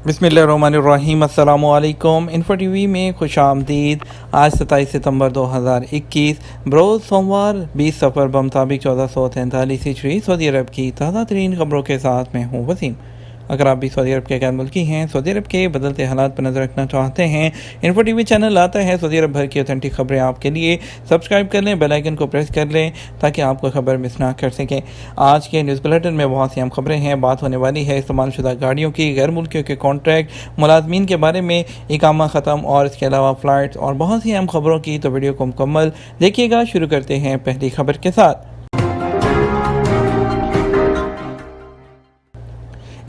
बिस्मिल्लाहिर्रहमानिर्रहीम। अस्सलामु अलैकुम। इन्फो टी वी में खुश आमदीद। आज 27 सितंबर 2021 बरोज़ सोमवार 20 सफ़र बमुताबिक 1443 हिजरी सऊदी अरब की ताज़ा तरीन खबरों के साथ मैं हूँ वसीम। अगर आप भी सऊदी अरब के गैर मुल्की हैं, सऊदी अरब के बदलते हालात पर नज़र रखना चाहते हैं, इन्फो टी वी चैनल आता है सऊदी अरब भर की ऑथेंटिक खबरें आपके लिए। सब्सक्राइब कर लें, बेल आइकन को प्रेस कर लें ताकि आपको खबर मिस ना कर सकें। आज के न्यूज़ बुलेटिन में बहुत सी अहम खबरें हैं। बात होने वाली है इस्तेमाल शुदा गाड़ियों की, गैर मुल्कियों के कॉन्ट्रैक्ट, मुलाजमीन के बारे में, इकामा ख़त्म और इसके अलावा फ़्लाइट्स और बहुत सी अहम खबरों की। तो वीडियो को मुकम्मल देखिएगा। शुरू करते हैं पहली खबर के साथ।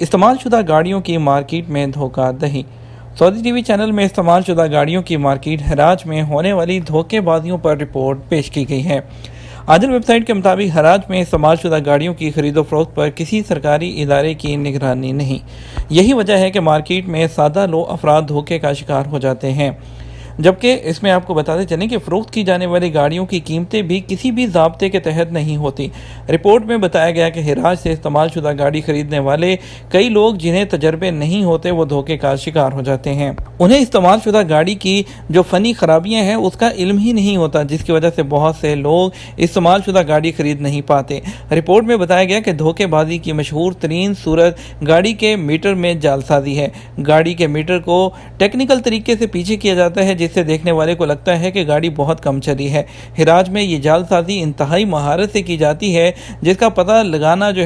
इस्तेमाल शुदा गाड़ियों की मार्केट में धोखा दही। सऊदी टीवी चैनल में इस्तेमाल शुदा गाड़ियों की मार्केट हराज में होने वाली धोखेबाजियों पर रिपोर्ट पेश की गई है। आदिल वेबसाइट के मुताबिक हराज में इस्तेमाल शुदा गाड़ियों की खरीदो फरोख्त पर किसी सरकारी इदारे की निगरानी नहीं। यही वजह है कि मार्केट में सादा लो अफराद धोखे का शिकार हो जाते हैं। जबकि इसमें आपको बताते चलें कि फ़रोख्त की जाने वाली गाड़ियों की कीमतें भी किसी भी ज़ाब्ते के तहत नहीं होती। रिपोर्ट में बताया गया कि हिराज से इस्तेमाल शुदा गाड़ी खरीदने वाले कई लोग जिन्हें तजर्बे नहीं होते वो धोखे का शिकार हो जाते हैं। उन्हें इस्तेमाल शुदा गाड़ी की जो फ़नी खराबियाँ हैं उसका इल्म ही नहीं होता, जिसकी वजह से बहुत से लोग इस्तेमाल शुदा गाड़ी खरीद नहीं पाते। रिपोर्ट में बताया गया कि धोखेबाजी की मशहूर तरीन सूरत गाड़ी के मीटर में जालसाजी है। गाड़ी के मीटर को टेक्निकल तरीके से पीछे किया जाता है, जिससे देखने वाले को लगता है कि गाड़ी बहुत कम चली है। हिराज में ये जालसाजी इंतहाई महारत से की जाती है, जिसका पता लगाना जो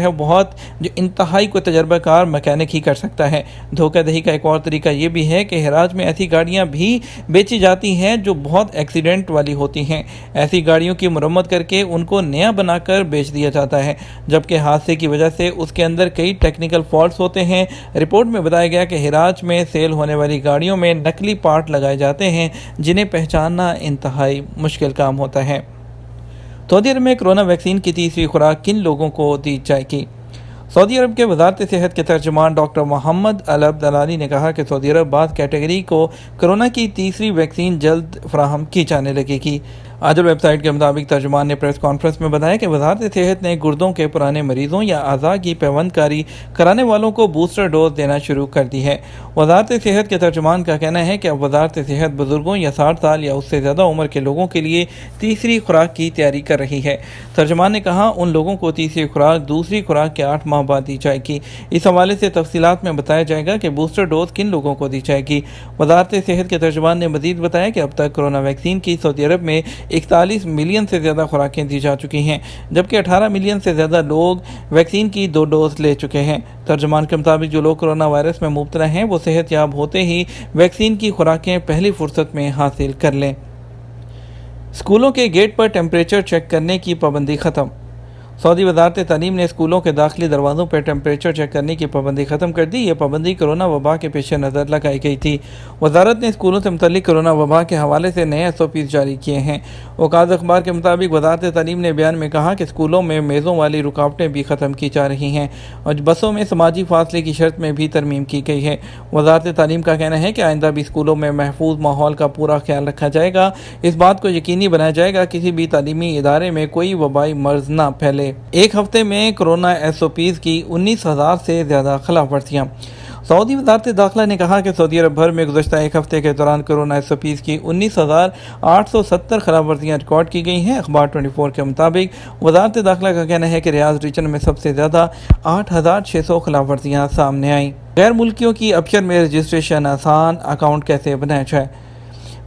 इंतहाई को तजर्बाकार मैकेनिक ही कर सकता है। धोखाधड़ी का एक और तरीका ये भी है कि हिराज में ऐसी गाड़ियाँ भी बेची जाती हैं जो बहुत एक्सीडेंट वाली होती हैं। ऐसी गाड़ियों की मरम्मत करके उनको नया बनाकर बेच दिया जाता है, जबकि हादसे की वजह से उसके अंदर कई टेक्निकल फॉल्ट्स होते हैं। रिपोर्ट में बताया गया कि हिराज में सेल होने वाली गाड़ियों में नकली पार्ट लगाए जाते हैं, जिन्हें पहचानना इंतहाई मुश्किल काम होता है। सऊदी अरब में कोरोना वैक्सीन की तीसरी खुराक किन लोगों को दी जाएगी? सऊदी अरब के वज़ारत सेहत के तर्जुमान डॉक्टर मोहम्मद अल अब्दलानी ने कहा कि सऊदी अरब बाद कैटेगरी को कोरोना की तीसरी वैक्सीन जल्द फराहम की जाने लगेगी। आदिल वेबसाइट के मुताबिक तर्जुमान ने प्रेस कॉन्फ्रेंस में बताया कि वज़ारत सेहत ने गुर्दों के पुराने मरीजों या अज़ा की पैवंदकारी कराने वालों को बूस्टर डोज देना शुरू कर दी है। वज़ारत सेहत के तर्जुमान का कहना है कि अब वज़ारत सेहत बुजुर्गों या 60 साल या उससे ज़्यादा उम्र के लोगों के लिए तीसरी खुराक की तैयारी कर रही है। तर्जुमान ने कहा उन लोगों को तीसरी खुराक दूसरी खुराक के 8 माह बाद दी जाएगी। इस हवाले से तफसीलात में बताया जाएगा कि बूस्टर डोज किन लोगों को दी जाएगी। वज़ारत सेहत के तर्जुमान ने मज़ीद बताया कि अब तक कोरोना वैक्सीन की सऊदी अरब में 41 मिलियन से ज़्यादा खुराकें दी जा चुकी हैं, जबकि 18 मिलियन से ज़्यादा लोग वैक्सीन की 2 डोज ले चुके हैं। तर्जुमान के मुताबिक जो लोग कोरोना वायरस में मुब्तला हैं वो सेहतयाब होते ही वैक्सीन की खुराकें पहली फुर्सत में हासिल कर लें। स्कूलों के गेट पर टेम्परेचर चेक करने की पाबंदी ख़त्म। सऊदी वज़ारत तालीम ने स्कूलों के दाखिली दरवाज़ों पर टेम्परेचर चेक करने की पाबंदी ख़त्म कर दी। ये पाबंदी कोरोना वबा के पेश नज़र लगाई गई थी। वज़ारत ने स्कूलों से मुतल्लिक़ कोरोना वबा के हवाले से नए SOPs जारी किए हैं। औकात अखबार के मुताबिक वज़ारत तालीम ने बयान में कहा कि स्कूलों में मेज़ों वाली रुकावटें भी ख़त्म की जा रही हैं और बसों में समाजी फासले की शर्त में भी तरमीम की गई है। वज़ारत तालीम का कहना है कि आइंदा भी स्कूलों में महफूज माहौल का पूरा ख्याल रखा जाएगा। इस बात को यकीनी बनाया जाएगा किसी भी तालीमी इदारे में कोई वबाई मर्ज ना फैले। एक हफ्ते में कोरोना SOPs की 19,000 से ज़्यादा खिलाफ वर्जियाँ। सऊदी वज़ारत दाखिला ने कहा कि सऊदी अरब भर में गुज़श्ता एक हफ्ते के दौरान कोरोना SOPs की 19,870 खिलाफ वर्जियाँ रिकॉर्ड की गई हैं। अखबार 24 के मुताबिक वज़ारत दाखिला का कहना है कि रियाज रीजन में सबसे ज़्यादा 8,600 खिलाफ वर्जियाँ सामने आईं। गैर मुल्कियों की अबशर में रजिस्ट्रेशन आसान, अकाउंट कैसे बनाया जाए?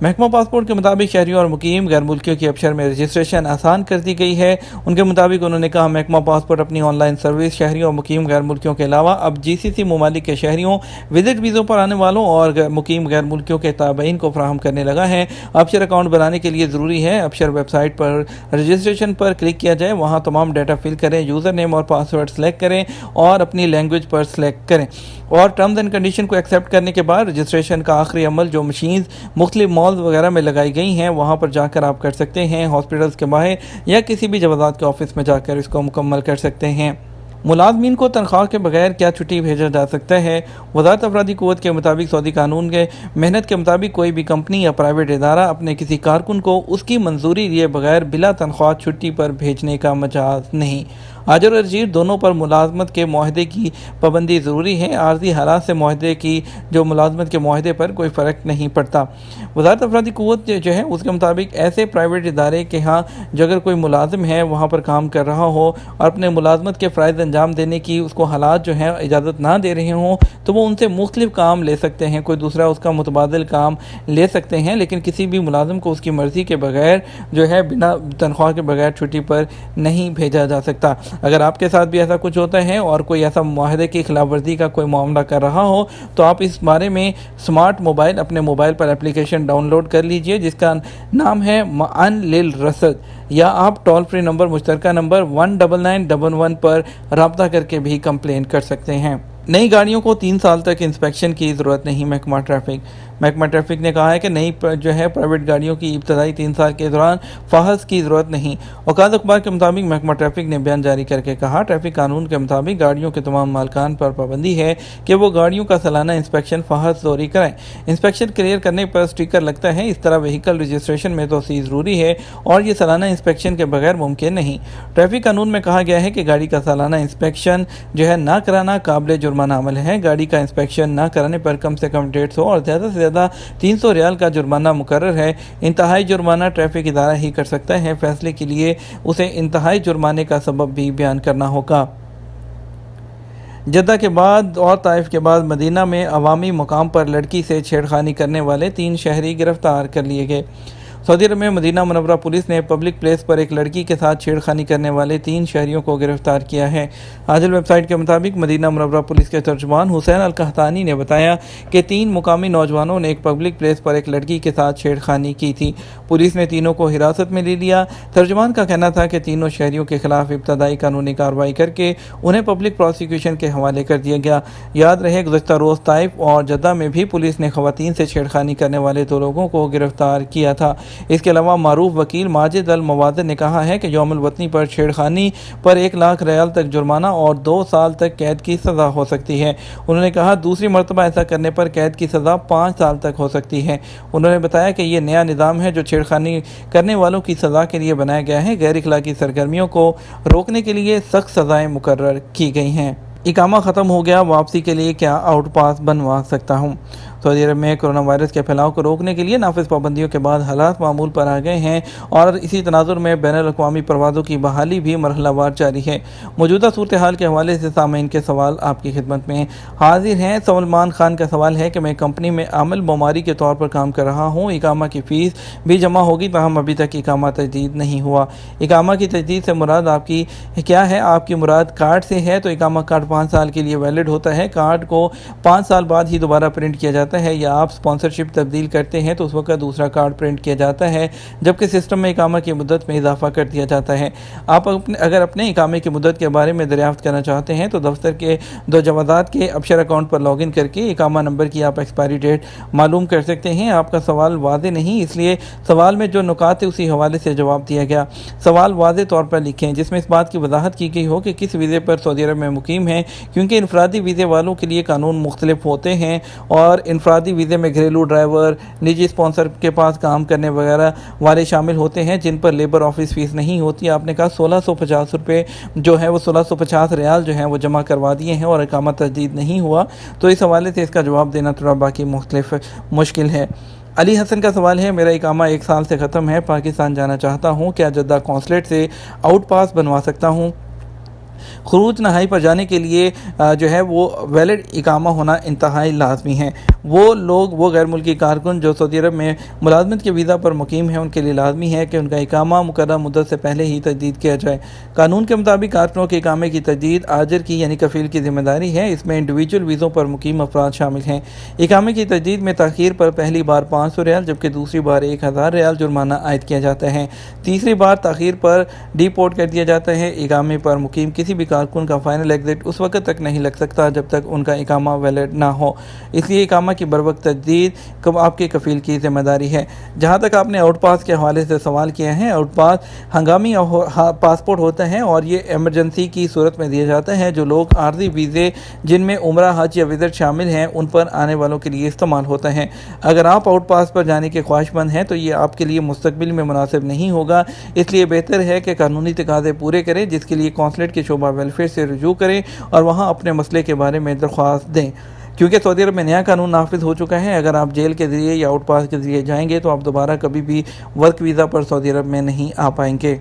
महकमा पासपोर्ट के मुताबिक शहरियों और मुकीम गैर मुल्कियों की अबशर में रजिस्ट्रेशन आसान कर दी गई है। उनके मुताबिक उन्होंने कहा महकमा पासपोर्ट अपनी ऑनलाइन सर्विस शहरियों और मुकीम गैर मुल्कियों के अलावा अब GCC ममालिक के शहरियों, विजिट वीज़ों पर आने वालों और मुकीम गैर मुल्कियों के ताबईन को फराहम करने लगा है। अबशर अकाउंट बनाने के लिए ज़रूरी है अबशर वेबसाइट पर रजिस्ट्रेशन पर क्लिक किया जाए, वहाँ तमाम डाटा फिल करें, यूज़र नेम और पासवर्ड सेलेक्ट करें और अपनी लैंग्वेज पर सेलेक्ट करें और टर्म्स एंड कंडीशन को एक्सेप्ट करने के बाद रजिस्ट्रेशन का आखिरी अमल जो मशीन्स मुख्तलिफ मॉल्स वगैरह में लगाई गई हैं वहाँ पर जाकर आप कर सकते हैं। हॉस्पिटल्स के बाहर या किसी भी जवाज़ात के ऑफिस में जाकर इसको मुकम्मल कर सकते हैं। मुलाजमीन को तनख्वाह के बगैर क्या छुट्टी भेजा जा सकता है? वज़ारत अफरादी क़ुव्वत के मुताबिक सऊदी कानून के मेहनत के मुताबिक कोई भी कंपनी या प्राइवेट इदारा अपने किसी कारकुन को उसकी मंजूरी लिए बगैर बिला तनख्वाह छुट्टी पर भेजने का मजाज नहीं। आजर और अजीर दोनों पर मुलाजमत के मुआहदे की पाबंदी ज़रूरी है। आर्जी हालात से मुआहदे की जो मुलाजमत के मुआहदे पर कोई फ़र्क नहीं पड़ता। वज़ारत अफरादी क़ुव्वत जो है उसके मुताबिक ऐसे प्राइवेट इदारे के यहाँ जो अगर कोई मुलाजिम है वहाँ पर काम कर रहा हो और अपने मुलाजमत के फ़राइज़ अंजाम देने की उसको हालात जो है इजाज़त ना दे रहे हों तो वो उनसे मुख्तलिफ काम ले सकते हैं, कोई दूसरा उसका मुतबादिल काम ले सकते हैं, लेकिन किसी भी मुलाजिम को उसकी मर्ज़ी के बगैर जो है बिना तनख्वाह के बगैर छुट्टी पर नहीं भेजा जा सकता। अगर आपके साथ भी ऐसा कुछ होता है और कोई ऐसा मुआहदे की खिलाफ वर्जी का कोई मामला कर रहा हो तो आप इस बारे में स्मार्ट मोबाइल अपने मोबाइल पर एप्लीकेशन डाउनलोड कर लीजिए जिसका नाम है मअन लिल रसद, या आप टोल फ्री नंबर मुश्तरका नंबर 19911 पर रब्ता करके भी कंप्लेन कर सकते हैं। नई गाड़ियों को 3 साल तक इंस्पेक्शन की ज़रूरत नहीं। महकमा ट्रैफिक ने कहा है कि नई जो है प्राइवेट गाड़ियों की इब्तदाई 3 साल के दौरान फ़हस की ज़रूरत नहीं। औकात अखबार के मुताबिक महकमा ट्रैफिक ने बयान जारी करके कहा, ट्रैफिक कानून के मुताबिक गाड़ियों के तमाम मालकान पर पाबंदी है कि वो गाड़ियों का सालाना इंस्पेक्शन फ़हस दौरी कराएं। इंस्पेक्शन क्लियर करने पर स्टिकर लगता है। इस तरह व्हीकल रजिस्ट्रेशन में तोसी ज़रूरी है और ये सालाना इंस्पेक्शन के बगैर मुमकिन नहीं। ट्रैफिक कानून में कहा गया है कि गाड़ी का सालाना इंस्पेक्शन जो है ना कराना काबिल जुर्माना अमल है। गाड़ी का इंस्पेक्शन ना कराने पर कम से कम 150 और ज़्यादा से ज़्यादा 300 रियाल का जुर्माना मुकर्रर है। इंतहाई जुर्माना ट्रैफिक इदारा ही कर सकता है। फैसले के लिए उसे इंतहाई जुर्माने का सबब भी बयान करना होगा। जद्दा के बाद और ताइफ के बाद मदीना में अवामी मुकाम पर लड़की से छेड़खानी करने वाले 3 शहरी गिरफ्तार कर लिए गए। सऊदी अरब में मदीना मुनव्वरा पुलिस ने पब्लिक प्लेस पर एक लड़की के साथ छेड़खानी करने वाले 3 शहरियों को गिरफ्तार किया है। आजल वेबसाइट के मुताबिक मदीना मुनव्वरा पुलिस के तर्जुमान हुसैन अल कहतानी ने बताया कि 3 मुकामी नौजवानों ने एक पब्लिक प्लेस पर एक लड़की के साथ छेड़खानी की थी। पुलिस ने तीनों को हिरासत में ले लिया। तर्जुमान का कहना था कि तीनों शहरियों के खिलाफ इब्तदाई कानूनी कार्रवाई करके उन्हें पब्लिक प्रोसिक्यूशन के हवाले कर दिया गया। याद रहे गुज़श्ता रोज़ ताइफ और जद्दा में भी पुलिस ने ख़वातीन से छेड़खानी करने वाले 2 लोगों को गिरफ्तार किया था। इसके अलावा मारूफ वकील माजिद अल मवाज़िन ने कहा है कि यौमुल वतनी पर छेड़खानी पर 1 लाख रियाल तक जुर्माना और 2 साल तक कैद की सज़ा हो सकती है। उन्होंने कहा दूसरी मरतबा ऐसा करने पर कैद की सज़ा 5 साल तक हो सकती है। उन्होंने बताया कि ये नया निज़ाम है जो छेड़खानी करने वालों की सज़ा के लिए बनाया गया है। गैर इखलाकी सरगर्मियों को रोकने के लिए सख्त सज़ाएँ मुकर्रर की गई हैं। इकामा ख़त्म हो गया, वापसी के लिए क्या आउट पास बनवा सकता हूँ। सऊदी अरब में कोरोना वायरस के फैलाव को रोकने के लिए नाफिज पाबंदियों के बाद हालात मामूल पर आ गए हैं और इसी तनाजुर में बैनुल अक़वामी परवाज़ों की बहाली भी मरहलावार जारी है। मौजूदा सूरत हाल के हवाले से सामीन के सवाल आपकी खिदमत में हाजिर हैं। सलमान खान का सवाल है कि मैं कंपनी में आमिल बीमारी के तौर पर काम कर रहा हूँ, इकामा की फ़ीस भी जमा होगी, ताहम अभी तक इकामा तजदीद नहीं हुआ। इकामा की तजदीद से मुराद आपकी क्या है? आपकी मुराद कार्ड से है तो इकामा कार्ड 5 साल के लिए वैलिड होता है। कार्ड को 5 साल बाद ही दोबारा प्रिंट किया जाता है, या आप स्पॉन्सरशिप तब्दील करते हैं तो उस वक्त दूसरा कार्ड प्रिंट किया जाता है, जबकि सिस्टम में इकामा की मुद्दत में इजाफा कर दिया जाता है। आप अगर अपने इकामे की मुद्दत के बारे में दरियाफ्त करना चाहते हैं तो दफ्तर के 2 जवाज़ात के अबशर अकाउंट पर लॉगिन करके इकामा नंबर की आप एक्सपायरी डेट मालूम कर सकते हैं। आपका सवाल वाज़ेह नहीं, इसलिए सवाल में जो नुकात है उसी हवाले से जवाब दिया गया। सवाल वाज़ेह तौर पर लिखें जिसमें इस बात की वजाहत की गई हो कि किस वीज़े पर सऊदी अरब में मुकीम है, क्योंकि इनफरादी वीज़े वालों के लिए कानून मुख्तलिफ होते हैं और इनफरादी वीज़े में घरेलू ड्राइवर, निजी स्पॉन्सर के पास काम करने वगैरह वाले शामिल होते हैं जिन पर लेबर ऑफिस फ़ीस नहीं होती। आपने कहा 1650 रुपये जो है वो 1650 रियाल जो है वो जमा करवा दिए हैं और इकामा तजदीद नहीं हुआ, तो इस हवाले से इसका जवाब देना थोड़ा बाकी मुख्तलिफ मुश्किल है। अली हसन का सवाल है, मेरा इकामा 1 साल से ख़त्म है, पाकिस्तान जाना चाहता हूँ, क्या जद्दा कौंसलेट से आउट पास बनवा सकता हूँ? खरूज नहाई पर जाने के लिए जो है वो वैलिड इकामा होना इंतहाई लाजमी है। वो गैर मुल्की कारकुन जो सऊदी अरब में मुलाजमत के वीज़ा पर मुकीम है उनके लिए लाजमी है कि उनका इकामा मुकर्रर मुद्दत से पहले ही तजदीद किया जाए। कानून के मुताबिक कारकुनों के इकामे की तजदीद आजर की यानी कफील की जिम्मेदारी है। इसमें इंडिविजुअल वीज़ों पर मुकीम अफराद शामिल हैं। इकामे की तजदीद में ताख़ीर पर पहली बार 500 रियाल जबकि दूसरी बार 1000 रियाल जुर्माना आयद किया जाता है। तीसरी बार ताख़ीर पर डिपोर्ट कर दिया जाता है। इकामे पर मुकीम किसी کسی بھی کارکن کا فائنل ایگزٹ اس وقت تک نہیں لگ سکتا جب تک ان کا اقامہ ویلڈ نہ ہو، اس لیے اقامہ کی بروقت تجدید آپ کے کفیل کی ذمہ داری ہے۔ جہاں تک آپ نے آؤٹ پاس کے حوالے سے سوال کیا ہے، آؤٹ پاس ہنگامی پاسپورٹ ہوتا ہے اور یہ ایمرجنسی کی صورت میں دیا جاتا ہے۔ جو لوگ عارضی ویزے جن میں عمرہ، حج یا وزٹ شامل ہیں ان پر آنے والوں کے لیے استعمال ہوتا ہے۔ اگر آپ آؤٹ پاس پر جانے کے خواہش مند ہیں تو یہ آپ کے لیے مستقبل میں مناسب نہیں ہوگا، اس لیے بہتر ہے کہ قانونی تقاضے پورے کریں، جس کے لیے کونسلیٹ کے شعبہ ویلفیئر سے رجوع کریں اور وہاں اپنے مسئلے کے بارے میں درخواست دیں۔ کیونکہ سعودی عرب میں نیا قانون نافذ ہو چکا ہے، اگر آپ جیل کے ذریعے یا آؤٹ پاس کے ذریعے جائیں گے تو آپ دوبارہ کبھی بھی ورک ویزا پر سعودی عرب میں نہیں آ پائیں گے۔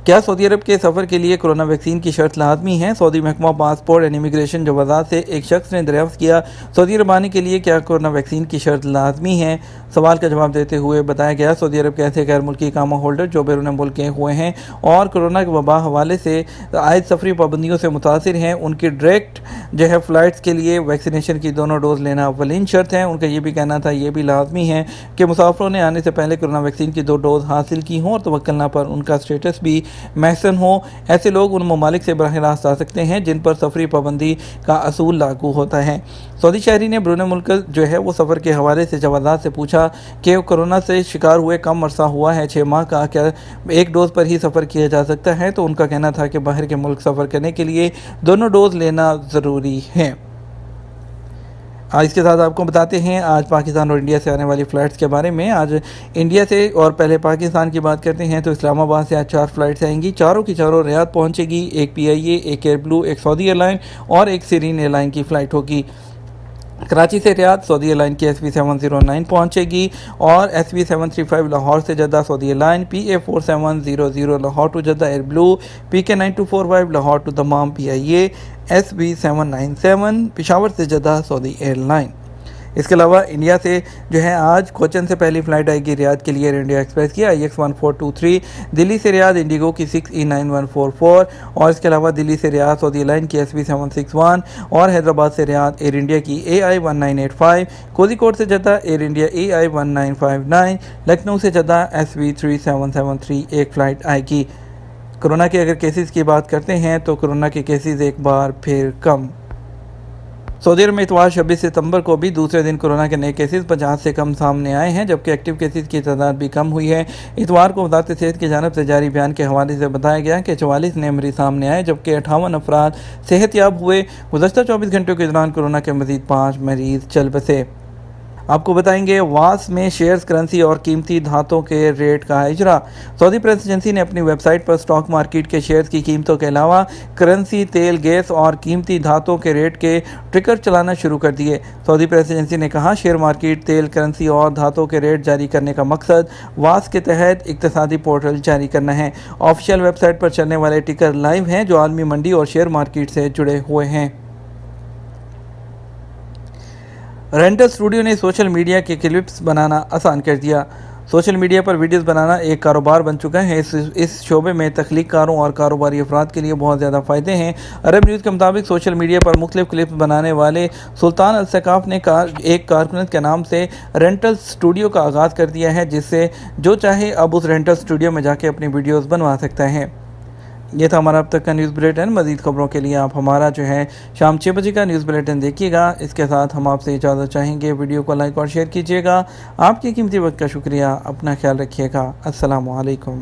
کیا سعودی عرب کے سفر کے لیے کورونا ویکسین کی شرط لازمی ہے؟ سعودی محکمہ پاسپورٹ اینڈ امیگریشن جو وزارت سے ایک شخص نے دریافت کیا، سعودی عرب آنے کے لیے کیا کورونا ویکسین کی شرط لازمی ہے؟ سوال کا جواب دیتے ہوئے بتایا گیا، سعودی عرب کے ایسے غیر ملکی اقامہ ہولڈر جو بیرون ملک گئے ہوئے ہیں اور کورونا کے وبا حوالے سے عائد سفری پابندیوں سے متاثر ہیں، ان کی ڈائریکٹ فلائٹس کے لیے ویکسینیشن کی دونوں ڈوز لینا اولین شرط ہے۔ ان کا یہ بھی کہنا تھا یہ بھی لازمی ہے کہ مسافروں نے آنے سے پہلے کورونا ویکسین کی 2 ڈوز حاصل کی ہوں اور توکلنا پر ان کا اسٹیٹس بھی محسن ہو۔ ایسے لوگ ان ممالک سے براہ راست آ سکتے ہیں جن پر سفری پابندی کا اصول لاگو ہوتا ہے۔ سعودی شہری نے بیرون ملک وہ سفر کے حوالے سے جوازات سے پوچھا کہ کورونا سے شکار ہوئے کم عرصہ ہوا ہے 6 ماہ کا، کیا 1 ڈوز پر ہی سفر کیا جا سکتا ہے؟ تو ان کا کہنا تھا کہ باہر کے ملک سفر کرنے کے لیے دونوں ڈوز لینا ضروری ہے۔ اس کے ساتھ آپ کو بتاتے ہیں آج پاکستان اور انڈیا سے آنے والی فلائٹس کے بارے میں۔ آج انڈیا سے اور پہلے پاکستان کی بات کرتے ہیں تو اسلام آباد سے آج 4 فلائٹس آئیں گی، چاروں کی چاروں ریاض پہنچے گی، ایک PIA، ایک ایئر بلو، ایک سعودی ایئر لائن اور ایک سیرین ایئر لائن کی فلائٹ ہوگی۔ کراچی سے ریاض سعودی ایئر لائن کی SB 709 پہنچے گی اور SB 735 لاہور سے Jeddah Saudi airline, PA 4700 Lahore to Jeddah Air Blue, PK 9245 Lahore to Dammam PIA، SB 797 Peshawar سے جدہ سعودی ایئر لائن۔ اس کے علاوہ انڈیا سے آج کوچن سے پہلی فلائٹ آئے گی ریاض کے لیے ایئر انڈیا ایکسپریس کی IX 1423، دلی سے ریاض انڈیگو کی 6E9144 اور اس کے علاوہ دلی سے ریاض سعودی لائن کی SB 761 اور حیدرآباد سے ریاض ایئر انڈیا کی AI 1985، کوزی کوڈ سے Jeddah Air India AI 1959، Lucknow سے جدہ SB 3773 ایک فلائٹ آئے گی۔ کورونا کے اگر کیسز کی بات کرتے ہیں تو کورونا کے کیسز ایک بار پھر کم۔ سعودی عرب میں اتوار 26 ستمبر کو بھی دوسرے دن کورونا کے نئے کیسز 50 سے کم سامنے آئے ہیں، جبکہ ایکٹیو کیسز کی تعداد بھی کم ہوئی ہے۔ اتوار کو وزارت صحت کی جانب سے جاری بیان کے حوالے سے بتایا گیا کہ 44 نئے مریض سامنے آئے، جبکہ 58 افراد صحت یاب ہوئے۔ گزشتہ 24 گھنٹوں کے دوران کورونا کے مزید 5 مریض چل بسے۔ آپ کو بتائیں گے واس میں شیئرز، کرنسی اور قیمتی دھاتوں کے ریٹ کا اجرا۔ سعودی پریس ایجنسی نے اپنی ویب سائٹ پر اسٹاک مارکیٹ کے شیئرز کی قیمتوں کے علاوہ کرنسی، تیل، گیس اور قیمتی دھاتوں کے ریٹ کے ٹرکر چلانا شروع کر دیے۔ سعودی پریس ایجنسی نے کہا شیئر مارکیٹ، تیل، کرنسی اور دھاتوں کے ریٹ جاری کرنے کا مقصد واس کے تحت اقتصادی پورٹل جاری کرنا ہے۔ آفیشیل ویب سائٹ پر چلنے والے ٹکر لائیو ہیں جو عالمی منڈی اور شیئر مارکیٹ سے جڑے ہوئے ہیں۔ رینٹل اسٹوڈیو نے سوشل میڈیا کے کلپس بنانا آسان کر دیا۔ سوشل میڈیا پر ویڈیوز بنانا ایک کاروبار بن چکا ہے۔ اس شعبے میں تخلیق کاروں اور کاروباری افراد کے لیے بہت زیادہ فائدے ہیں۔ عرب نیوز کے مطابق سوشل میڈیا پر مختلف کلپس بنانے والے سلطان الثقاف نے ایک کارکنت کے نام سے رینٹل اسٹوڈیو کا آغاز کر دیا ہے، جس سے جو چاہے اب اس رینٹل اسٹوڈیو میں جا کے اپنی ویڈیوز بنوا سکتا ہے۔ یہ تھا ہمارا اب تک کا نیوز بلیٹن۔ مزید خبروں کے لیے آپ ہمارا شام 6 بجے کا نیوز بلیٹن دیکھیے گا۔ اس کے ساتھ ہم آپ سے اجازت چاہیں گے، ویڈیو کو لائک اور شیئر کیجیے گا۔ آپ کے قیمتی وقت کا شکریہ، اپنا خیال رکھیے گا۔ السلام علیکم۔